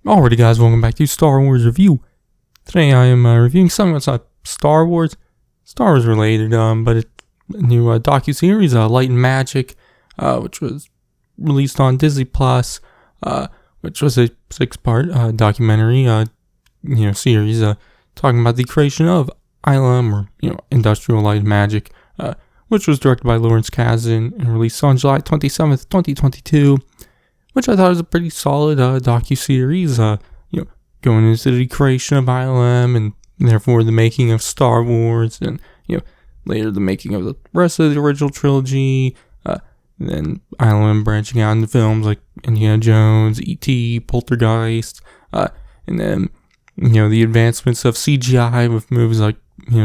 Alrighty guys, welcome back to Star Wars Review. Today I am reviewing something that's not Star Wars related, but it's a new docuseries, Light and Magic, which was released on Disney Plus, which was a 6-part documentary, series, talking about the creation of ILM, or Industrial Light and Magic, which was directed by Lawrence Kasdan and released on July 27th, 2022. Which I thought was a pretty solid docuseries, going into the creation of ILM and therefore the making of Star Wars, and later the making of the rest of the original trilogy, and then ILM branching out into films like Indiana Jones, E.T., Poltergeist, and then the advancements of CGI with movies like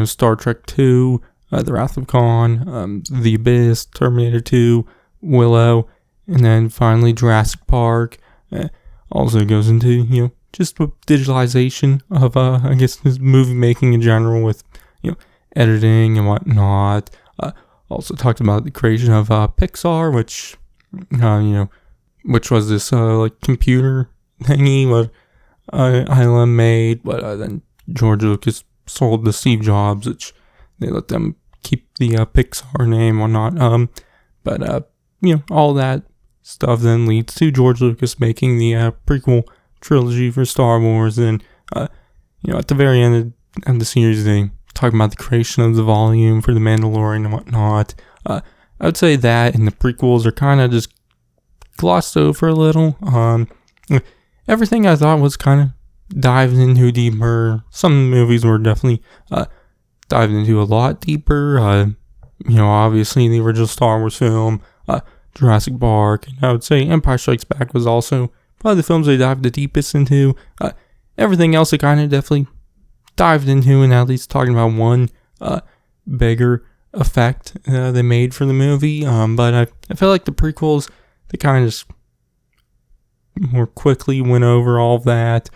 Star Trek II, The Wrath of Khan, The Abyss, Terminator 2, Willow. And then finally Jurassic Park also goes into, just with digitalization of, this movie making in general with, editing and whatnot. Also talked about the creation of Pixar, which was this, computer thingy what ILM made, but then George Lucas sold to Steve Jobs, which they let them keep the Pixar name or not. All that stuff then leads to George Lucas making the prequel trilogy for Star Wars, and at the very end of the series they talk about the creation of the volume for the Mandalorian and whatnot. I would say that and the prequels are kind of just glossed over a little. Everything I thought was kind of dived into deeper. Some movies were definitely dived into a lot deeper. Obviously the original Star Wars film, Jurassic Park, and I would say Empire Strikes Back was also probably the films they dived the deepest into. Everything else they kind of definitely dived into, and at least talking about one bigger effect they made for the movie. But I feel like the prequels, they kind of just more quickly went over all of that,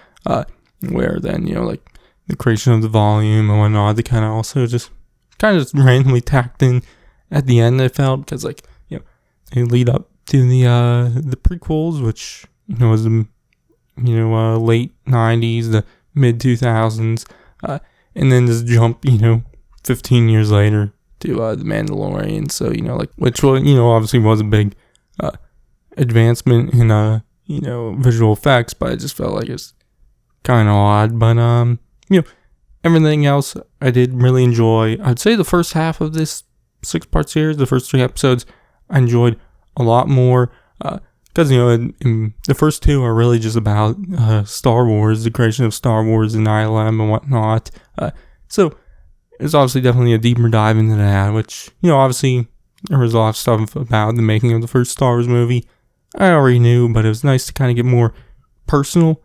where then, the creation of the volume and whatnot, they kind of also just randomly tacked in at the end, I felt, because they lead up to the prequels, which was late 90s, the mid 2000s, and then just jump 15 years later to the Mandalorian. So which obviously was a big advancement in visual effects, but I just felt like it's kind of odd. But everything else I did really enjoy. I'd say the first half of this 6-part series, the first 3 episodes, I enjoyed a lot more, because in the first 2 are really just about Star Wars, the creation of Star Wars and ILM and whatnot. So it's obviously definitely a deeper dive into that, which obviously there was a lot of stuff about the making of the first Star Wars movie I already knew, but it was nice to kind of get more personal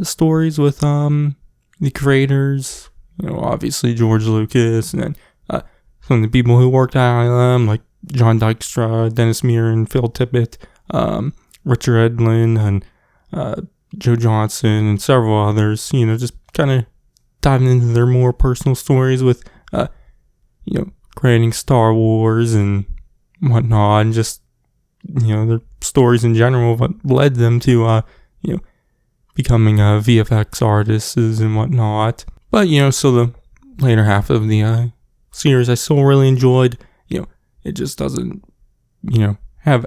stories with the creators. Obviously George Lucas, and then some of the people who worked at ILM, like John Dykstra, Dennis Muir, and Phil Tippett, Richard Edlund, and Joe Johnson, and several others. Just kind of diving into their more personal stories with, creating Star Wars and whatnot, and just their stories in general, what led them to becoming VFX artists and whatnot. But so the later half of the series I still really enjoyed. It just doesn't, have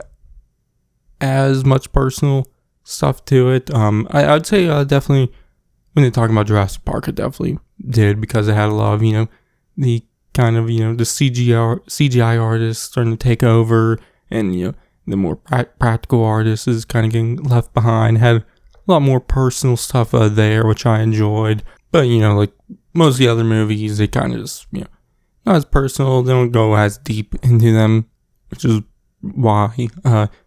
as much personal stuff to it. I'd say definitely when they talk about Jurassic Park, it definitely did, because it had a lot of, the kind of, the CGI artists starting to take over, and, the more practical artists is kind of getting left behind. Had a lot more personal stuff there, which I enjoyed. But, like most of the other movies, they kind of just, not as personal. They don't go as deep into them, which is why,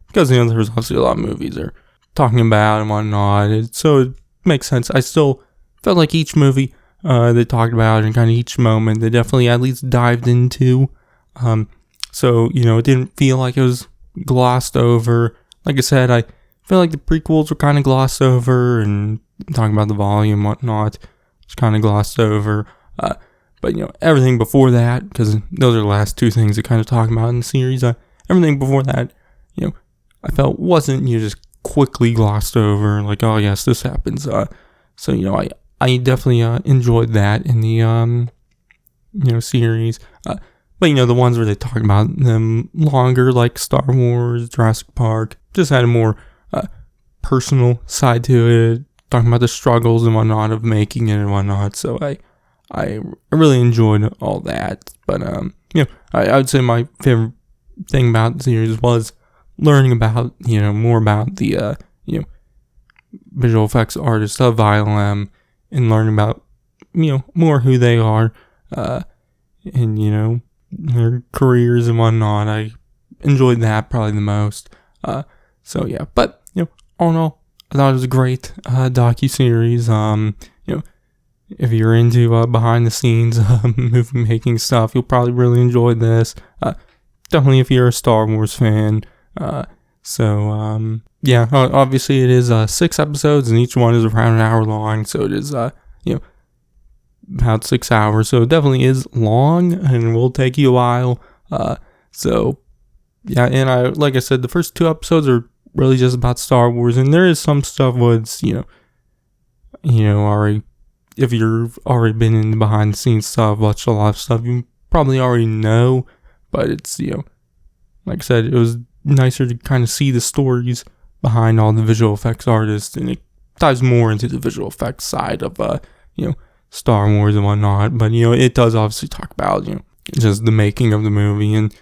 because there's obviously a lot of movies they're talking about and whatnot, so it makes sense. I still felt like each movie they talked about, and kind of each moment they definitely at least dived into, so it didn't feel like it was glossed over. Like I said, I feel like the prequels were kind of glossed over, and talking about the volume and whatnot was kind of glossed over, but everything before that, because those are the last 2 things they kind of talk about in the series, everything before that, I felt wasn't just quickly glossed over. Like, oh yes, this happens. So I definitely enjoyed that in the series. But the ones where they talk about them longer, like Star Wars, Jurassic Park, just had a more personal side to it, talking about the struggles and whatnot of making it and whatnot. So I really enjoyed all that. But I would say my favorite thing about the series was learning about more about the visual effects artists of ILM, and learning about more who they are, and their careers and whatnot. I enjoyed that probably the most. So yeah, but all in all, I thought it was a great docuseries. If you're into behind the scenes movie making stuff, you'll probably really enjoy this. Definitely if you're a Star Wars fan. Yeah, obviously it is 6 episodes, and each one is around an hour long, so it is about 6 hours, so it definitely is long and will take you a while. So yeah, and like I said, the first 2 episodes are really just about Star Wars, and there is some stuff what's already, if you've already been in the behind the scenes stuff, watched a lot of stuff, you probably already know. But it's like I said, it was nicer to kind of see the stories behind all the visual effects artists, and it dives more into the visual effects side of Star Wars and whatnot. But it does obviously talk about just the making of the movie, and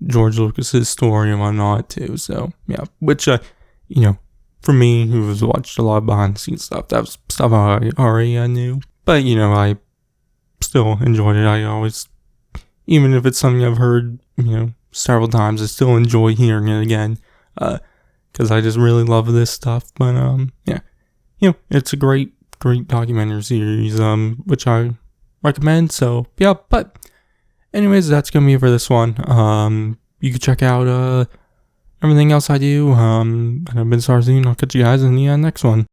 George Lucas's story and whatnot too. So yeah, which for me, who has watched a lot of behind the scenes stuff, that was stuff I already knew. But I still enjoyed it. I always, even if it's something I've heard several times, I still enjoy hearing it again, because I just really love this stuff. But yeah, it's a great documentary series, which I recommend. So yeah, but anyways, that's gonna be it for this one. You can check out everything else I do. And I've been Sarzine. I'll catch you guys in the next one.